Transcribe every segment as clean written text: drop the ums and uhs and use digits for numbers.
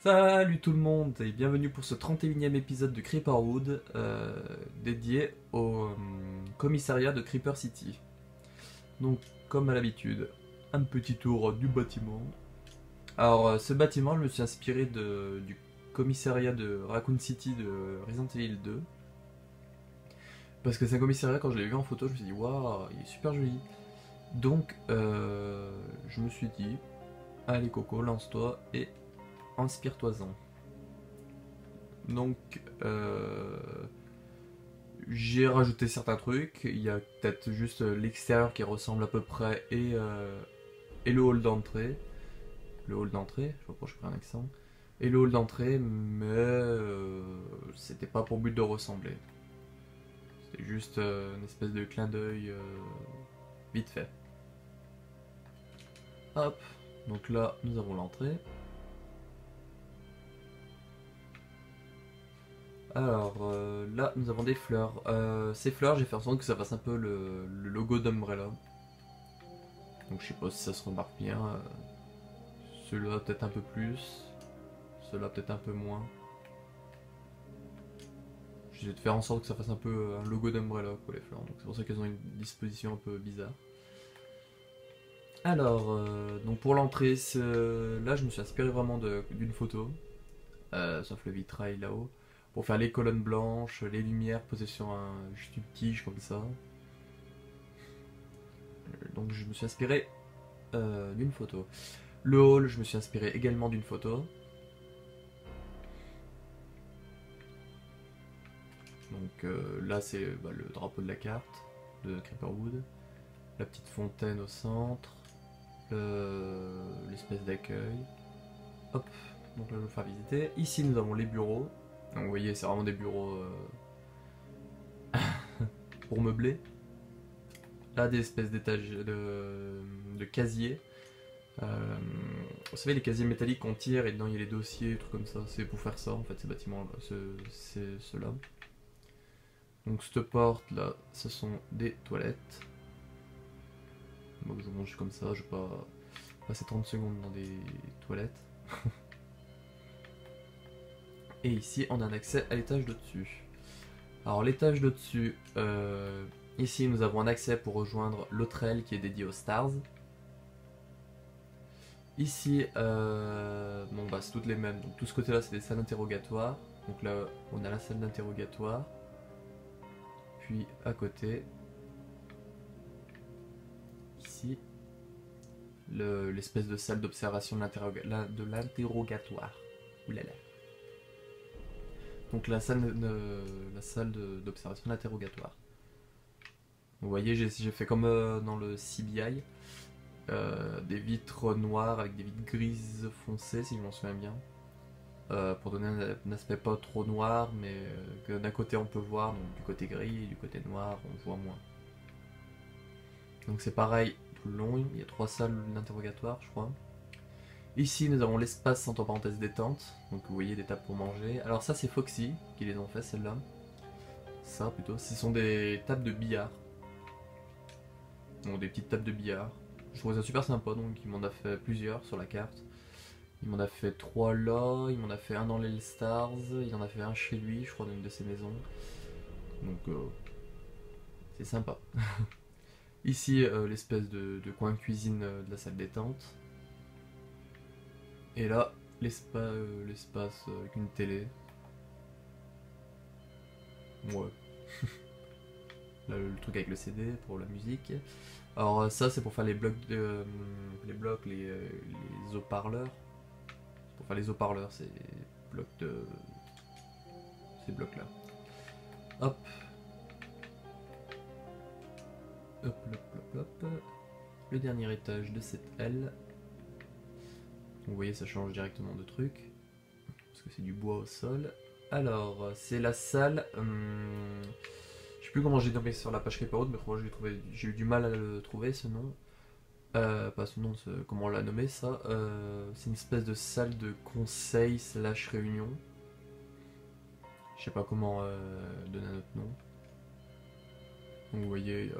Salut tout le monde et bienvenue pour ce 31e épisode de Creeperwood dédié au commissariat de Creeper City. Donc comme à l'habitude, un petit tour du bâtiment. Alors ce bâtiment je me suis inspiré du commissariat de Raccoon City de Resident Evil 2. Parce que c'est un commissariat, quand je l'ai vu en photo, je me suis dit waouh, il est super joli. Donc je me suis dit, allez Coco, lance-toi et inspire-toi-en. Donc, j'ai rajouté certains trucs. Il y a peut-être juste l'extérieur qui ressemble à peu près et le hall d'entrée. Le hall d'entrée, je sais pas pourquoi je prends un accent. Et le hall d'entrée, mais c'était pas pour but de ressembler. C'était juste une espèce de clin d'œil vite fait. Hop, donc là nous avons l'entrée. Alors là, nous avons des fleurs. Ces fleurs, j'ai fait en sorte que ça fasse un peu le logo d'Umbrella. Donc je sais pas si ça se remarque bien. Celui-là peut-être un peu plus. Celui-là peut-être un peu moins. J'ai de faire en sorte que ça fasse un peu un logo d'Umbrella pour les fleurs. Donc c'est pour ça qu'elles ont une disposition un peu bizarre. Alors, donc pour l'entrée, là je me suis inspiré vraiment d'une photo. Sauf le vitrail là-haut. Pour faire les colonnes blanches, les lumières posées sur juste une tige comme ça. Donc je me suis inspiré d'une photo. Le hall, je me suis inspiré également d'une photo. Donc là c'est le drapeau de la carte de Creeperwood. La petite fontaine au centre. L'espèce d'accueil. Hop, donc là je vais vous faire visiter. Ici nous avons les bureaux. Donc vous voyez c'est vraiment des bureaux pour meubler. Là des espèces d'étages de casiers. Vous savez les casiers métalliques qu'on tire et dedans il y a les dossiers, des trucs comme ça, c'est pour faire ça en fait ces bâtiments là, c'est ceux-là. Donc cette porte là, ce sont des toilettes. Moi je mange comme ça, je vais pas passer 30 secondes dans des toilettes. Et ici on a un accès à l'étage de dessus. Alors l'étage de dessus, ici nous avons un accès pour rejoindre l'autre aile qui est dédiée aux stars. Ici, bon bah c'est toutes les mêmes. Donc tout ce côté-là, c'est des salles d'interrogatoire. Donc là, on a la salle d'interrogatoire. Puis à côté, ici, l'espèce de salle d'observation de l'interrogatoire. Oulala. Donc la salle d'observation de l'interrogatoire. Vous voyez, j'ai fait comme dans le CBI. Des vitres noires avec des vitres grises foncées si je m'en souviens bien, pour donner un aspect pas trop noir mais que d'un côté on peut voir, donc du côté gris et du côté noir on voit moins. Donc c'est pareil tout le long, il y a 3 salles d'interrogatoire je crois. Ici nous avons l'espace entre parenthèses détente, donc vous voyez des tables pour manger. Alors ça c'est Foxy qui les ont fait celles-là. Ça plutôt, ce sont des tables de billard. Donc des petites tables de billard. Je trouvais ça super sympa, donc il m'en a fait plusieurs sur la carte. Il m'en a fait 3 là, il m'en a fait un dans l'El Stars, il en a fait un chez lui, je crois, dans une de ses maisons. Donc c'est sympa. Ici, l'espèce de coin de cuisine de la salle détente. Et là, l'espace avec une télé. Ouais. Là, le truc avec le CD pour la musique. Alors ça c'est pour faire les blocs les haut-parleurs. Pour faire les haut-parleurs, ces blocs là. Hop. Hop, hop, hop, hop. Le dernier étage de cette aile. Vous voyez ça change directement de truc. Parce que c'est du bois au sol. Alors, c'est la salle. Je sais plus comment j'ai nommé sur la page Creeperwood, mais moi j'ai eu du mal à le trouver ce nom. Pas ce nom, comment on l'a nommé ça. C'est une espèce de salle de conseil slash réunion. Je sais pas comment donner un autre nom. Donc vous voyez,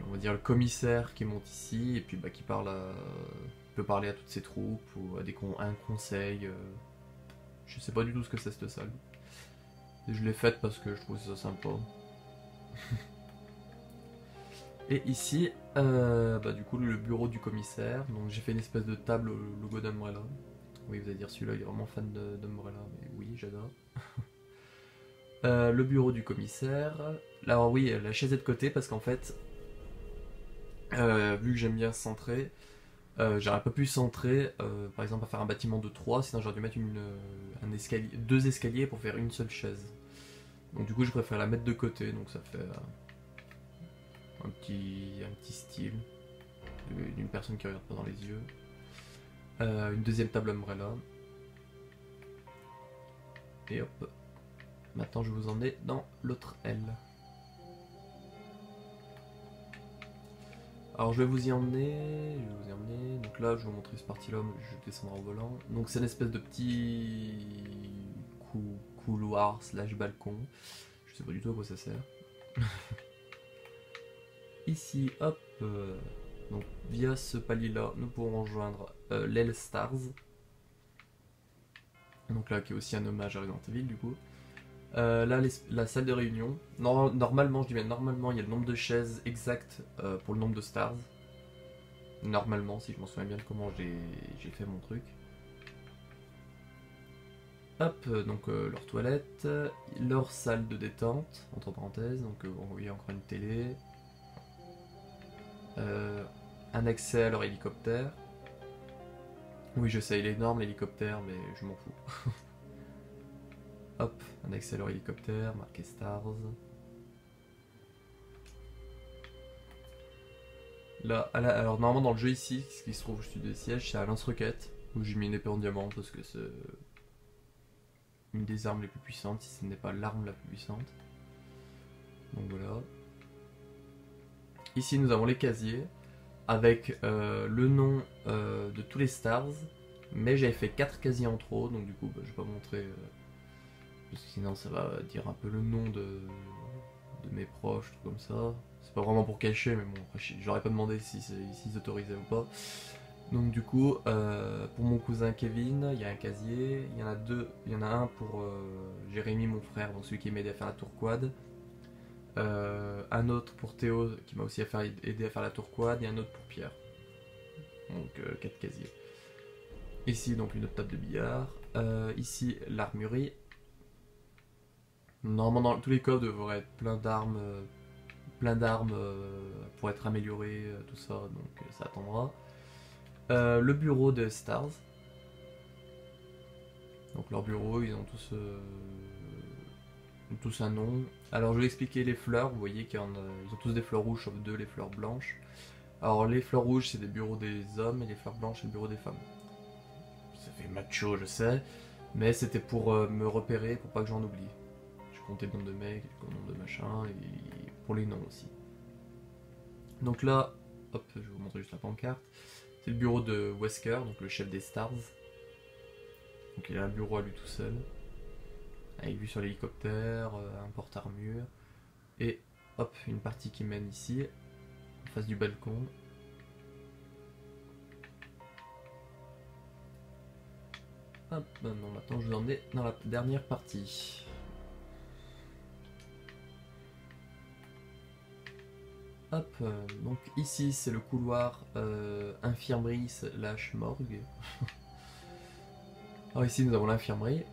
on va dire le commissaire qui monte ici et puis qui parle peut parler à toutes ses troupes ou à un conseil. Je sais pas du tout ce que c'est cette salle. Et je l'ai faite parce que je trouve ça sympa. Et ici, du coup, le bureau du commissaire. Donc j'ai fait une espèce de table au logo d'Umbrella. Oui, vous allez dire celui-là, il est vraiment fan d'Umbrella, mais oui, j'adore. Le bureau du commissaire. Alors oui, la chaise est de côté parce qu'en fait, vu que j'aime bien centrer, j'aurais pas pu centrer, par exemple, à faire un bâtiment de 3, sinon j'aurais dû mettre deux escaliers pour faire une seule chaise. Donc du coup, je préfère la mettre de côté, donc ça fait un petit style d'une personne qui regarde pas dans les yeux. Une deuxième table Umbrella. Et hop. Maintenant, je vais vous emmener dans l'autre aile. Alors je vais vous y emmener, donc là je vais vous montrer cette partie là, je descendrai en volant. Donc c'est une espèce de petit couloir slash balcon, je sais pas du tout à quoi ça sert. Ici, hop, donc via ce palier là, nous pourrons rejoindre l'aile Stars. Donc là qui est aussi un hommage à Resident Evil du coup. Là, la salle de réunion. Normalement, je dis bien normalement, il y a le nombre de chaises exact pour le nombre de stars. Normalement, si je m'en souviens bien de comment j'ai fait mon truc. Hop, donc leur toilette, leur salle de détente, entre parenthèses, donc on voit encore une télé. Un accès à leur hélicoptère. Oui, je sais, il est énorme l'hélicoptère, mais je m'en fous. Hop, un accès à leur hélicoptère, marqué Stars. Là, alors normalement dans le jeu ici, ce qui se trouve au-dessus des sièges, c'est un lance-roquette, où j'ai mis une épée en diamant parce que c'est une des armes les plus puissantes, si ce n'est pas l'arme la plus puissante. Donc voilà. Ici nous avons les casiers, avec le nom de tous les stars, mais j'avais fait 4 casiers en trop, donc du coup je vais pas montrer... parce que sinon ça va dire un peu le nom de mes proches, tout comme ça. C'est pas vraiment pour cacher, mais bon, j'aurais pas demandé s'ils autorisaient ou pas. Donc du coup, pour mon cousin Kevin, il y a un casier, il y en a deux, il y en a un pour Jérémy, mon frère, donc celui qui m'aidait à faire la tour quad. Un autre pour Théo, qui m'a aussi aidé à faire la tour quad, et un autre pour Pierre. Donc 4 casiers. Ici donc une autre table de billard. Ici l'armurerie. Normalement dans tous les coffres devraient être plein d'armes pour être améliorées, tout ça, donc ça attendra. Le bureau de Stars. Donc leur bureau, ils ont tous un nom. Alors je vais expliquer les fleurs, vous voyez qu'ils ont tous des fleurs rouges sauf deux, les fleurs blanches. Alors les fleurs rouges c'est des bureaux des hommes et les fleurs blanches c'est le bureau des femmes. Ça fait macho je sais, mais c'était pour me repérer, pour pas que j'en oublie. Je comptais le nombre de mecs, le nombre de machins, et pour les noms aussi. Donc là, hop, je vais vous montrer juste la pancarte. C'est le bureau de Wesker, donc le chef des Stars. Donc il a un bureau à lui tout seul. Avec vue sur l'hélicoptère, un porte-armure. Et hop, une partie qui mène ici, en face du balcon. Hop, maintenant je vous emmène dans la dernière partie. Hop, donc ici c'est le couloir infirmerie slash morgue. Alors ici nous avons l'infirmerie.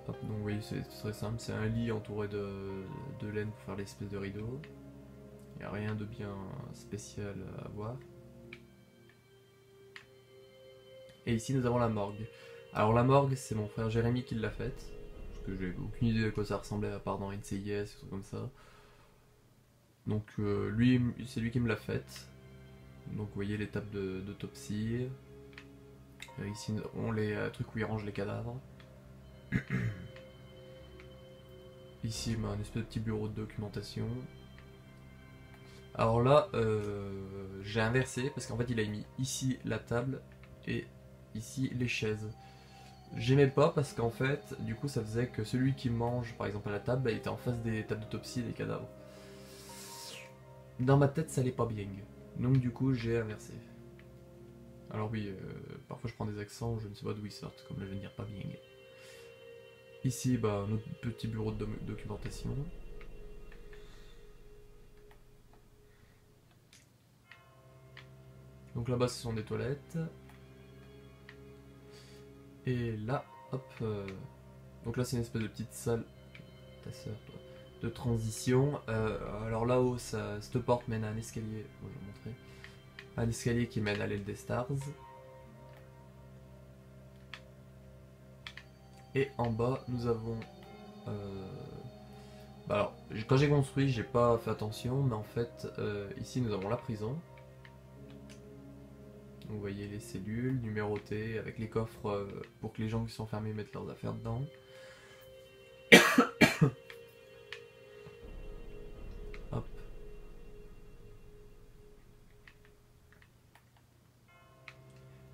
Hop, donc vous voyez c'est très simple, c'est un lit entouré de laine pour faire l'espèce de rideau. Il n'y a rien de bien spécial à voir. Et ici nous avons la morgue. Alors la morgue c'est mon frère Jérémy qui l'a faite. Parce que j'ai aucune idée de quoi ça ressemblait à part dans NCIS, des trucs comme ça. Donc lui, c'est lui qui me l'a faite. Donc vous voyez l'étape d'autopsie. Ici on les trucs où il range les cadavres. Ici un espèce de petit bureau de documentation. Alors là j'ai inversé parce qu'en fait il a mis ici la table et ici les chaises. J'aimais pas parce qu'en fait du coup ça faisait que celui qui mange par exemple à la table était en face des tables d'autopsie et des cadavres. Dans ma tête ça allait pas bien. Donc du coup j'ai inversé. Alors oui, parfois je prends des accents, je ne sais pas d'où ils sortent, comme là je viens de dire pas bien. Ici, bah, notre petit bureau de documentation. Donc là-bas, ce sont des toilettes. Et là, hop. Donc là, c'est une espèce de petite salle ta sœur, de transition. Alors là-haut, cette porte mène à un escalier. Bon, je vais vous montrer. Un escalier qui mène à l'aile des stars. Et en bas, nous avons. Bah alors, quand j'ai construit, j'ai pas fait attention, mais en fait, ici nous avons la prison. Donc, vous voyez les cellules numérotées avec les coffres pour que les gens qui sont fermés mettent leurs affaires dedans. Hop.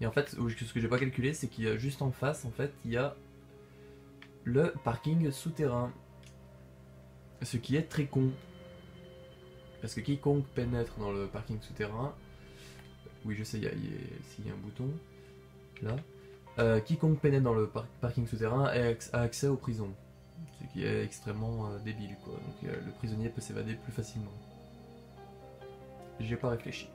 Et en fait, ce que j'ai pas calculé, c'est qu'il y a juste en face, en fait, il y a le parking souterrain. Ce qui est très con. Parce que quiconque pénètre dans le parking souterrain... Oui, je sais, il y a un bouton. Là. Quiconque pénètre dans le parking souterrain a accès aux prisons. Ce qui est extrêmement débile, quoi. Donc le prisonnier peut s'évader plus facilement. J'ai pas réfléchi.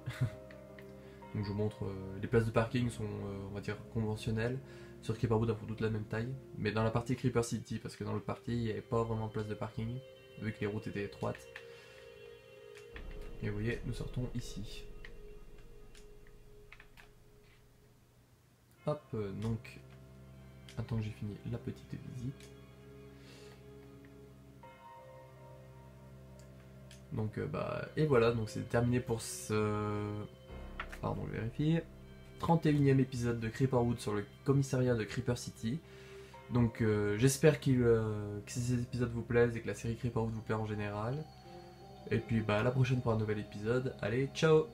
Donc je vous montre, les places de parking sont, on va dire, conventionnelles. Sur Creeper Wood, elles font toutes la même taille. Mais dans la partie Creeper City, parce que dans l'autre partie, il n'y avait pas vraiment de place de parking, vu que les routes étaient étroites. Et vous voyez, nous sortons ici. Hop, donc, attends que j'ai fini la petite visite. Donc, bah, et voilà, donc c'est terminé pour ce... Pardon, je vérifie. 31e épisode de Creeperwood sur le commissariat de Creeper City. Donc j'espère que ces épisodes vous plaisent et que la série Creeperwood vous plaît en général. Et puis bah à la prochaine pour un nouvel épisode. Allez, ciao!